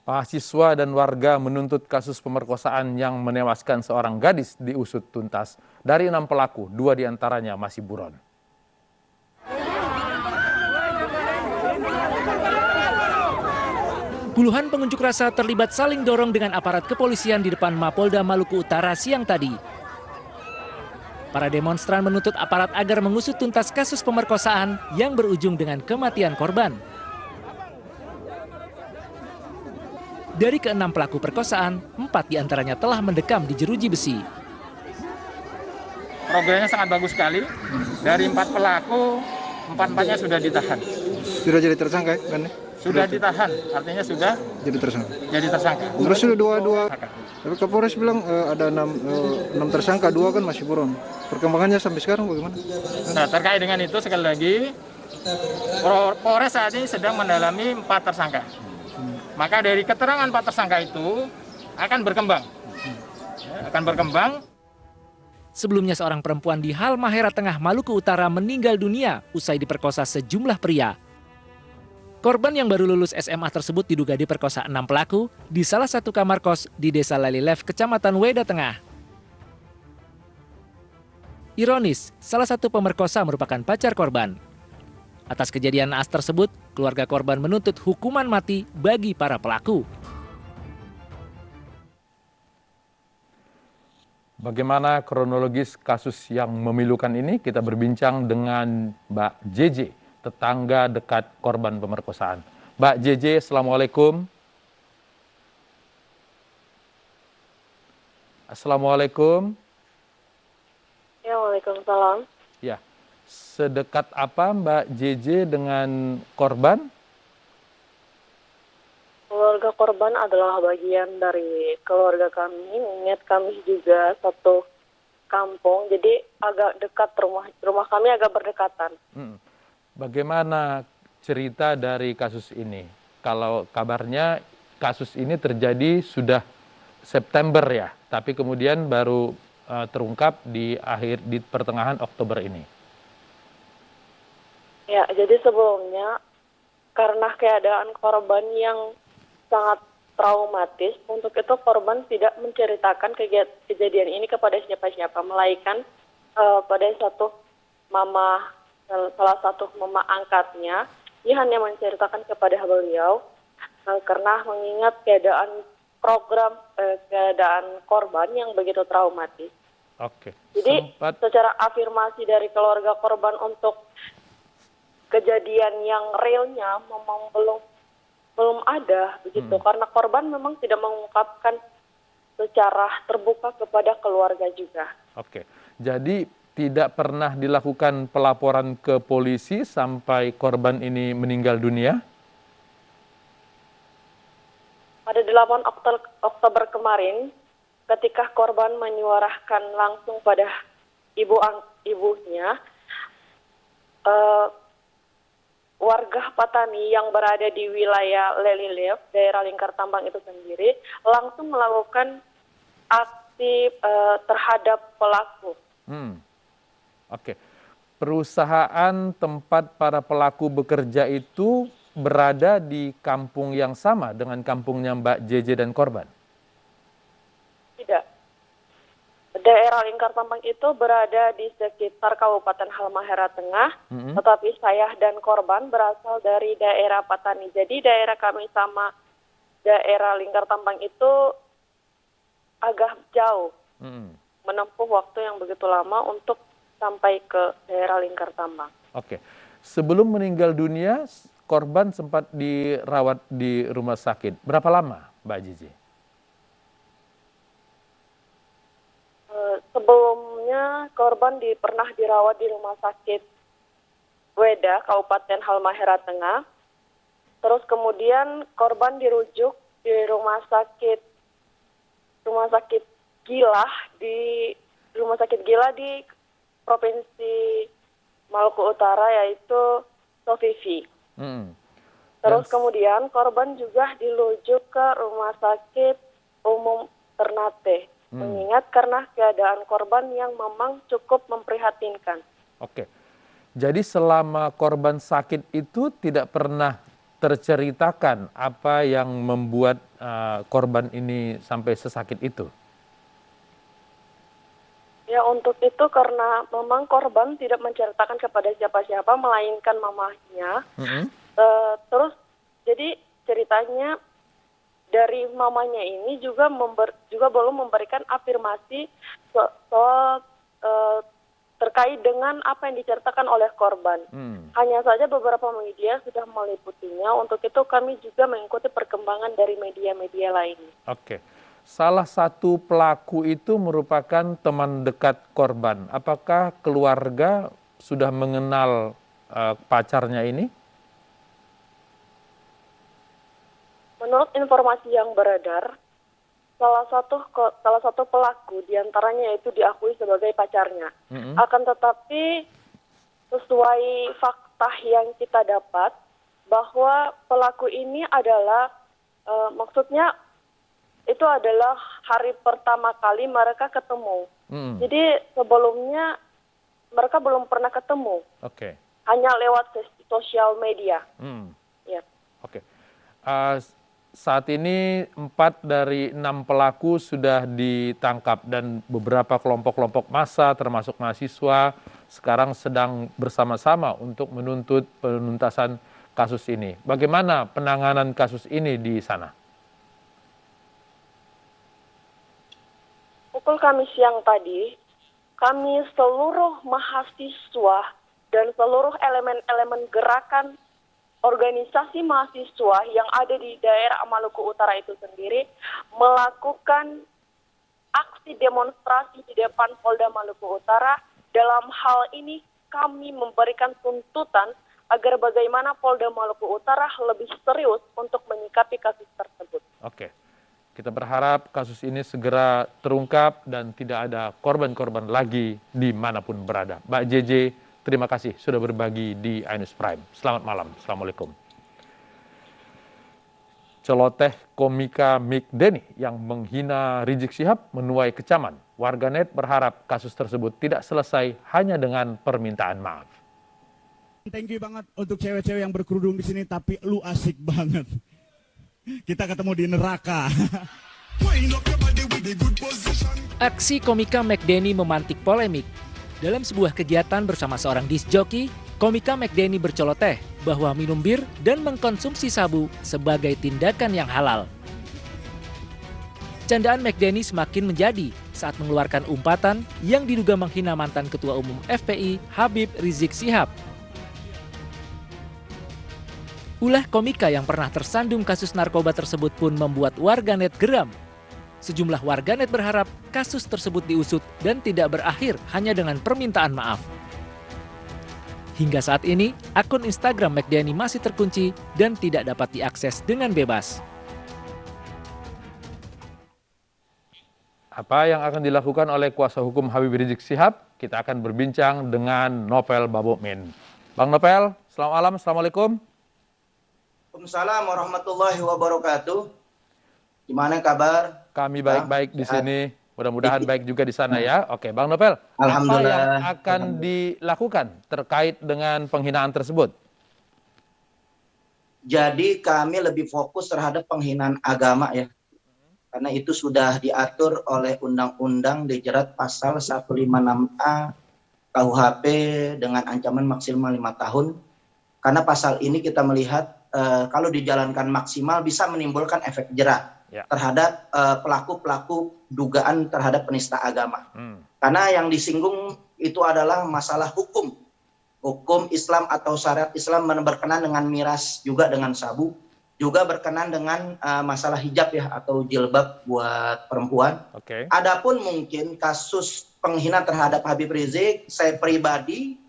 Mahasiswa dan warga menuntut kasus pemerkosaan yang menewaskan seorang gadis diusut tuntas. Dari 6 pelaku, 2 diantaranya masih buron. Puluhan pengunjuk rasa terlibat saling dorong dengan aparat kepolisian di depan Mapolda Maluku Utara siang tadi. Para demonstran menuntut aparat agar mengusut tuntas kasus pemerkosaan yang berujung dengan kematian korban. Dari ke-6 pelaku perkosaan, 4 diantaranya telah mendekam di jeruji besi. Programnya sangat bagus sekali. Dari 4 pelaku, 4-4-nya sudah ditahan. Sudah jadi tersangka kan? Sudah ditahan, artinya sudah Jadi tersangka. jadi tersangka. Terus sudah dua. Tapi Kapolres bilang ada 6 tersangka, 2 kan masih buron. Perkembangannya sampai sekarang bagaimana? Nah, terkait dengan itu sekali lagi, Polres saat ini sedang mendalami 4 tersangka. Maka dari keterangan 4 tersangka itu akan berkembang. Akan berkembang. Sebelumnya seorang perempuan di Halmahera Tengah, Maluku Utara meninggal dunia usai diperkosa sejumlah pria. Korban yang baru lulus SMA tersebut diduga diperkosa 6 pelaku di salah satu kamar kos di Desa Lalilev, Kecamatan Weda Tengah. Ironis, salah satu pemerkosa merupakan pacar korban. Atas kejadian naas tersebut, keluarga korban menuntut hukuman mati bagi para pelaku. Bagaimana kronologis kasus yang memilukan ini? Kita berbincang dengan Mbak JJ, tetangga dekat korban pemerkosaan. Mbak JJ, Assalamualaikum. Assalamualaikum. Ya, waalaikumsalam. Ya, sedekat apa Mbak JJ dengan korban? Keluarga korban adalah bagian dari keluarga kami, mengingat kami juga satu kampung, jadi agak dekat rumah kami agak berdekatan. Bagaimana cerita dari kasus ini? Kalau kabarnya kasus ini terjadi sudah September ya, tapi kemudian baru terungkap di pertengahan Oktober ini. Ya, jadi sebelumnya karena keadaan korban yang sangat traumatis, untuk itu korban tidak menceritakan kejadian ini kepada siapa-siapa, melainkan pada salah satu mama angkatnya, dia hanya menceritakan kepada beliau karena mengingat keadaan korban yang begitu traumatis. Oke. Jadi secara afirmasi dari keluarga korban untuk kejadian yang realnya memang belum ada begitu, karena korban memang tidak mengungkapkan secara terbuka kepada keluarga juga. Oke. Jadi tidak pernah dilakukan pelaporan ke polisi sampai korban ini meninggal dunia? Pada 8 Oktober kemarin, ketika korban menyuarakan langsung pada ibunya, warga Patani yang berada di wilayah Lalilev, daerah Lingkar Tambang itu sendiri, langsung melakukan aksi terhadap pelaku. Oke. Perusahaan tempat para pelaku bekerja itu berada di kampung yang sama dengan kampungnya Mbak JJ dan korban? Tidak. Daerah Lingkar Tambang itu berada di sekitar Kabupaten Halmahera Tengah, tetapi saya dan korban berasal dari daerah Patani. Jadi daerah kami sama daerah Lingkar Tambang itu agak jauh, menempuh waktu yang begitu lama untuk sampai ke daerah Lingkar Tambang. Oke. Sebelum meninggal dunia, korban sempat dirawat di rumah sakit. Berapa lama, Mbak Jiji? Sebelumnya korban pernah dirawat di rumah sakit Weda, Kabupaten Halmahera Tengah. Terus kemudian korban dirujuk di rumah sakit Gilah di Provinsi Maluku Utara, yaitu Sofifi. Terus kemudian korban juga dirujuk ke Rumah Sakit Umum Ternate, mengingat karena keadaan korban yang memang cukup memprihatinkan. Oke, jadi selama korban sakit itu tidak pernah terceritakan apa yang membuat korban ini sampai sesakit itu? Ya, untuk itu karena memang korban tidak menceritakan kepada siapa-siapa, melainkan mamahnya. Terus, jadi ceritanya dari mamanya ini juga belum memberikan afirmasi soal terkait dengan apa yang diceritakan oleh korban. Hanya saja beberapa media sudah meliputinya. Untuk itu kami juga mengikuti perkembangan dari media-media lain. Oke. Salah satu pelaku itu merupakan teman dekat korban. Apakah keluarga sudah mengenal pacarnya ini? Menurut informasi yang beredar, salah satu pelaku diantaranya itu diakui sebagai pacarnya. Akan tetapi sesuai fakta yang kita dapat bahwa pelaku ini adalah maksudnya itu adalah hari pertama kali mereka ketemu. Jadi sebelumnya mereka belum pernah ketemu. Oke. Hanya lewat sosial media. Ya. Oke. Saat ini 4 dari 6 pelaku sudah ditangkap dan beberapa kelompok-kelompok massa termasuk mahasiswa sekarang sedang bersama-sama untuk menuntut penuntasan kasus ini. Bagaimana penanganan kasus ini di sana? Pukul Kamis siang tadi, kami seluruh mahasiswa dan seluruh elemen-elemen gerakan organisasi mahasiswa yang ada di daerah Maluku Utara itu sendiri melakukan aksi demonstrasi di depan Polda Maluku Utara. Dalam hal ini kami memberikan tuntutan agar bagaimana Polda Maluku Utara lebih serius untuk menyikapi kasus tersebut. Oke. Kita berharap kasus ini segera terungkap dan tidak ada korban-korban lagi dimanapun berada. Mbak JJ, terima kasih sudah berbagi di iNews Prime. Selamat malam. Assalamualaikum. Celoteh komika Mik Denny yang menghina Rizik Syihab menuai kecaman. Warganet berharap kasus tersebut tidak selesai hanya dengan permintaan maaf. Thank you banget untuk cewek-cewek yang berkerudung di sini, tapi lu asik banget. Kita ketemu di neraka. Aksi komika McDenny memantik polemik. Dalam sebuah kegiatan bersama seorang disc jockey, komika McDenny berceloteh bahwa minum bir dan mengkonsumsi sabu sebagai tindakan yang halal. Candaan McDenny semakin menjadi saat mengeluarkan umpatan yang diduga menghina mantan Ketua Umum FPI Habib Rizik Syihab. Ulah komika yang pernah tersandung kasus narkoba tersebut pun membuat warganet geram. Sejumlah warganet berharap kasus tersebut diusut dan tidak berakhir hanya dengan permintaan maaf. Hingga saat ini, akun Instagram McDenny masih terkunci dan tidak dapat diakses dengan bebas. Apa yang akan dilakukan oleh kuasa hukum Habib Rizik Syihab? Kita akan berbincang dengan Novel Babukmin. Bang Novel, selamat malam. Assalamualaikum. Waalaikumsalam warahmatullahi wabarakatuh. Gimana kabar? Kami baik-baik di sini. Mudah-mudahan baik juga di sana ya. Oke, Bang Novel. Apa yang akan dilakukan terkait dengan penghinaan tersebut? Jadi kami lebih fokus terhadap penghinaan agama ya. Karena itu sudah diatur oleh Undang-Undang dijerat pasal 156A KUHP dengan ancaman maksimal 5 tahun. Karena pasal ini kita melihat kalau dijalankan maksimal bisa menimbulkan efek jerak terhadap pelaku-pelaku dugaan terhadap penista agama. Karena yang disinggung itu adalah masalah hukum. Hukum Islam atau syariat Islam berkenan dengan miras, juga dengan sabu, juga berkenan dengan masalah hijab ya atau jilbab buat perempuan. Adapun mungkin kasus penghinaan terhadap Habib Rizik, saya pribadi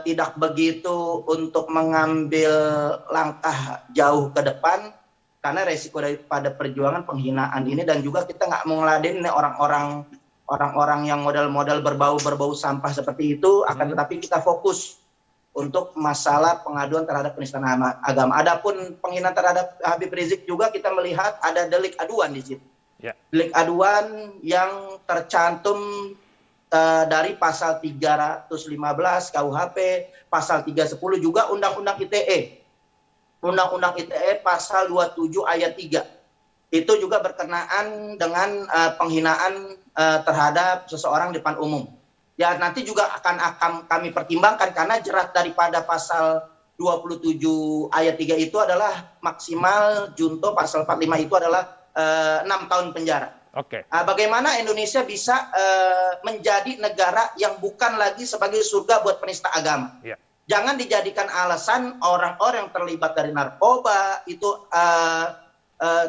tidak begitu untuk mengambil langkah jauh ke depan karena resiko daripada perjuangan penghinaan ini, dan juga kita nggak mau ngeladen orang-orang yang modal-modal berbau sampah seperti itu. Akan tetapi kita fokus untuk masalah pengaduan terhadap penistaan agama. Adapun penghinaan terhadap Habib Rizik juga kita melihat ada delik aduan di situ. Delik aduan yang tercantum dari pasal 315 KUHP, pasal 310 juga Undang-Undang ITE. Undang-Undang ITE pasal 27 ayat 3. Itu juga berkenaan dengan penghinaan terhadap seseorang di depan umum. Ya, nanti juga akan kami pertimbangkan karena jerat daripada pasal 27 ayat 3 itu adalah maksimal junto, pasal 45 itu adalah 6 tahun penjara. Oke. Bagaimana Indonesia bisa menjadi negara yang bukan lagi sebagai surga buat penista agama? Ya. Jangan dijadikan alasan orang-orang yang terlibat dari narkoba itu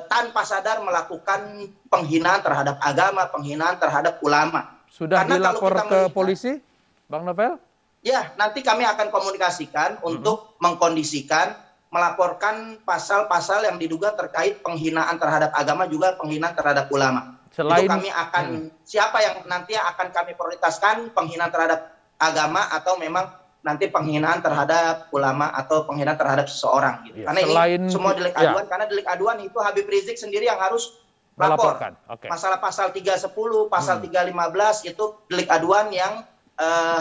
tanpa sadar melakukan penghinaan terhadap agama, penghinaan terhadap ulama. Sudah Karena dilapor kalau kita ke melihat, polisi, Bang Novel? Ya, nanti kami akan komunikasikan untuk mengkondisikan, melaporkan pasal-pasal yang diduga terkait penghinaan terhadap agama, juga penghinaan terhadap ulama. Selain Itu kami akan, siapa yang nanti akan kami prioritaskan, penghinaan terhadap agama atau memang nanti penghinaan terhadap ulama atau penghinaan terhadap seseorang. Gitu. Ya, Karena ini semua delik ya, aduan, karena delik aduan itu Habib Rizik sendiri yang harus lapor. melaporkan. Oke. Masalah pasal 310, pasal 315 itu delik aduan yang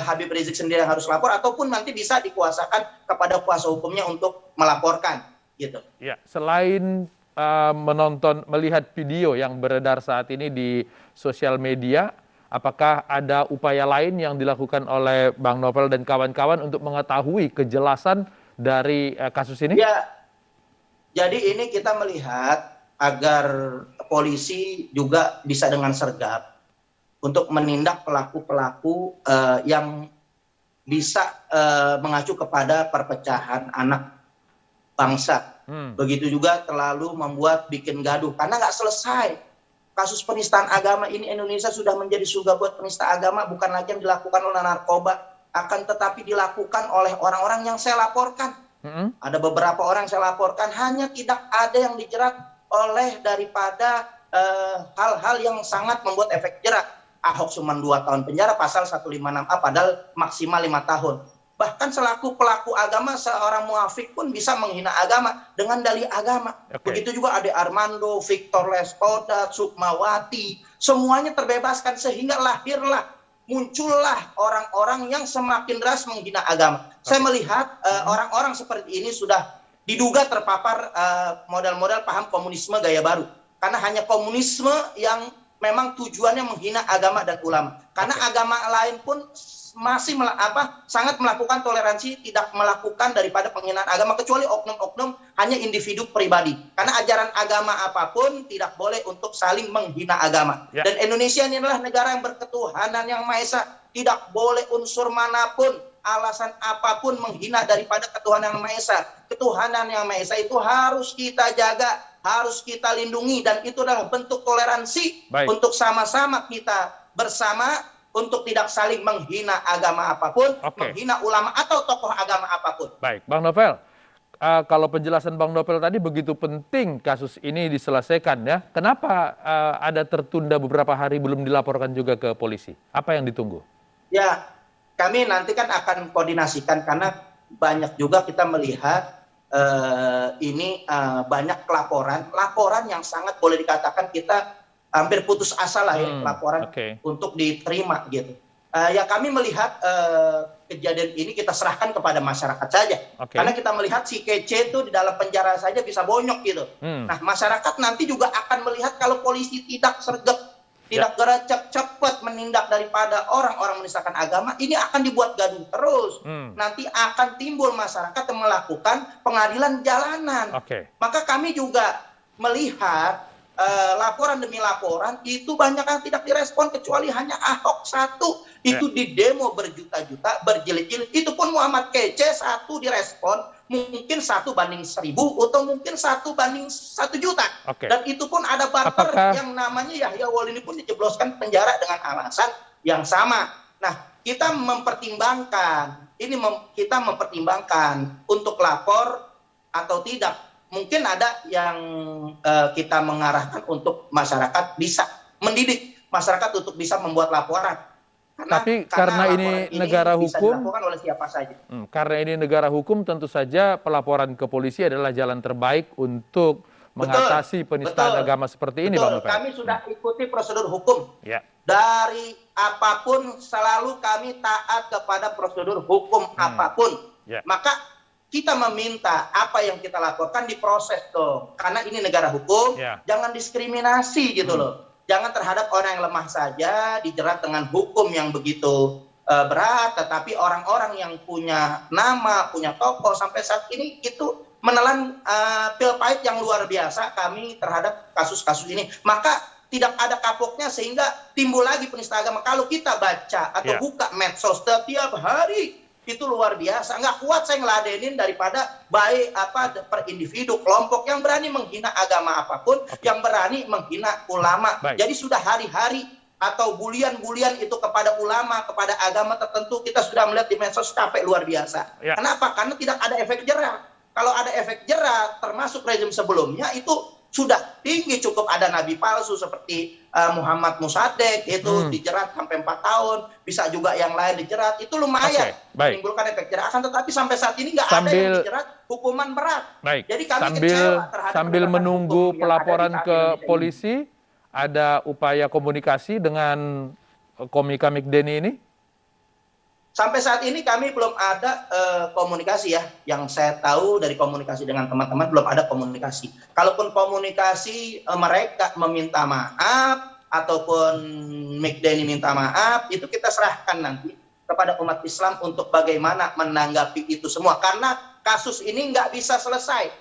Habib Rizik sendiri yang harus lapor, ataupun nanti bisa dikuasakan kepada kuasa hukumnya untuk melaporkan, gitu. Ya, selain melihat video yang beredar saat ini di sosial media, apakah ada upaya lain yang dilakukan oleh Bang Novel dan kawan-kawan untuk mengetahui kejelasan dari kasus ini? Ya, jadi ini kita melihat agar polisi juga bisa dengan sergap untuk menindak pelaku-pelaku yang bisa mengacu kepada perpecahan anak bangsa. Begitu juga terlalu membuat bikin gaduh. Karena nggak selesai. Kasus penistaan agama ini Indonesia sudah menjadi surga buat penista agama. Bukan lagi yang dilakukan oleh narkoba. Akan tetapi dilakukan oleh orang-orang yang saya laporkan. Ada beberapa orang yang saya laporkan. Hanya tidak ada yang dijerat oleh daripada hal-hal yang sangat membuat efek jerak. Ahok cuma 2 tahun penjara, pasal 156A, padahal maksimal 5 tahun. Bahkan selaku pelaku agama, seorang muafik pun bisa menghina agama dengan dalih agama. Begitu juga Ade Armando, Victor Leskodat, Sukmawati, semuanya terbebaskan sehingga muncullah orang-orang yang semakin deras menghina agama. Saya melihat orang-orang seperti ini sudah diduga terpapar model-model paham komunisme gaya baru. Karena hanya komunisme yang memang tujuannya menghina agama dan ulama. Karena agama lain pun masih sangat melakukan toleransi, tidak melakukan daripada penghinaan agama, kecuali oknum-oknum hanya individu pribadi. Karena ajaran agama apapun tidak boleh untuk saling menghina agama. Ya. Dan Indonesia ini adalah negara yang berketuhanan yang Maha Esa. Tidak boleh unsur manapun, alasan apapun menghina daripada ketuhanan yang Maha Esa. Ketuhanan yang Maha Esa itu harus kita jaga, harus kita lindungi, dan itu adalah bentuk toleransi untuk sama-sama kita bersama untuk tidak saling menghina agama apapun, menghina ulama atau tokoh agama apapun. Baik, Bang Novel, kalau penjelasan Bang Novel tadi begitu penting kasus ini diselesaikan ya, kenapa ada tertunda beberapa hari belum dilaporkan juga ke polisi? Apa yang ditunggu? Ya, kami nanti kan akan koordinasikan karena banyak juga kita melihat ini banyak laporan yang sangat boleh dikatakan kita hampir putus asa lah ya laporan untuk diterima gitu. Ya kami melihat kejadian ini kita serahkan kepada masyarakat saja. Karena kita melihat si kece itu di dalam penjara saja bisa bonyok gitu. Nah masyarakat nanti juga akan melihat kalau polisi tidak sergap, tidak gerak cepat menindak daripada orang-orang menistakan agama, ini akan dibuat gaduh terus. Nanti akan timbul masyarakat yang melakukan pengadilan jalanan. Maka kami juga melihat laporan demi laporan itu banyak yang tidak direspon, kecuali hanya Ahok satu itu di demo berjuta-juta, berjilid-jilid, itu pun Muhammad Kece satu direspon, mungkin 1 banding 1000 atau mungkin 1 banding 1 juta. Dan itu pun ada barter yang namanya Yahya Wali ini pun dijebloskan penjara dengan alasan yang sama. Nah kita mempertimbangkan kita mempertimbangkan untuk lapor atau tidak. Mungkin ada yang kita mengarahkan untuk masyarakat bisa mendidik masyarakat untuk bisa membuat laporan. Karena ini negara hukum, bisa dilakukan oleh siapa saja. Karena ini negara hukum, tentu saja pelaporan ke polisi adalah jalan terbaik untuk mengatasi penistaan agama seperti ini, Bang Novel. Kami sudah ikuti prosedur hukum. Dari apapun selalu kami taat kepada prosedur hukum apapun. Maka kita meminta apa yang kita laporkan diproses dong. Karena ini negara hukum, jangan diskriminasi gitu loh. Jangan terhadap orang yang lemah saja dijerat dengan hukum yang begitu berat, tetapi orang-orang yang punya nama, punya tokoh sampai saat ini itu menelan pil pahit yang luar biasa kami terhadap kasus-kasus ini. Maka tidak ada kapoknya sehingga timbul lagi penista agama. Kalau kita baca atau buka medsos setiap hari, itu luar biasa. Nggak kuat saya ngeladenin daripada baik per individu, kelompok yang berani menghina agama apapun, yang berani menghina ulama. Jadi sudah hari-hari atau bulian-bulian itu kepada ulama, kepada agama tertentu, kita sudah melihat di medsos capek luar biasa. Kenapa? Karena tidak ada efek jerah. Kalau ada efek jerah, termasuk rezim sebelumnya, itu sudah tinggi, cukup ada nabi palsu seperti Muhammad Musaddiq itu dijerat sampai 4 tahun, bisa juga yang lain dijerat, itu lumayan menimbulkan efek jerah. Akan tetapi sampai saat ini nggak ada yang dijerat hukuman berat. Jadi kami kecewa terhadap sambil menunggu pelaporan ke polisi, ada upaya komunikasi dengan Komika Mikdeni ini? Sampai saat ini kami belum ada komunikasi ya. Yang saya tahu dari komunikasi dengan teman-teman belum ada komunikasi. Kalaupun komunikasi mereka meminta maaf ataupun Mikdeni minta maaf, itu kita serahkan nanti kepada umat Islam untuk bagaimana menanggapi itu semua. Karena kasus ini nggak bisa selesai.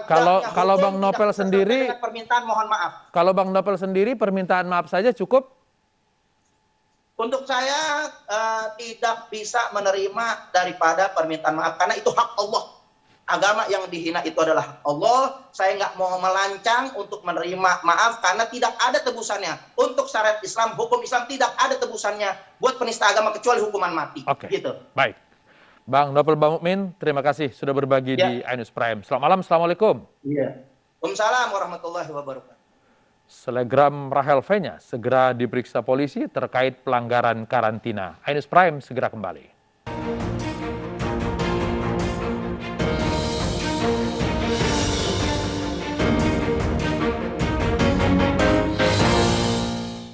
Kalau Bang Novel sendiri, permintaan mohon maaf. Kalau Bang Novel sendiri permintaan maaf saja cukup? Untuk saya tidak bisa menerima daripada permintaan maaf karena itu hak Allah. Agama yang dihina itu adalah Allah. Saya nggak mau melancang untuk menerima maaf karena tidak ada tebusannya. Untuk syariat Islam, hukum Islam tidak ada tebusannya buat penista agama kecuali hukuman mati. Gitu. Baik. Bang Novel Bang Mukmin, terima kasih sudah berbagi di iNews Prime. Selamat malam, Assalamualaikum. Waalaikumsalam warahmatullahi wabarakatuh. Selegram Rahel V-nya segera diperiksa polisi terkait pelanggaran karantina. iNews Prime segera kembali.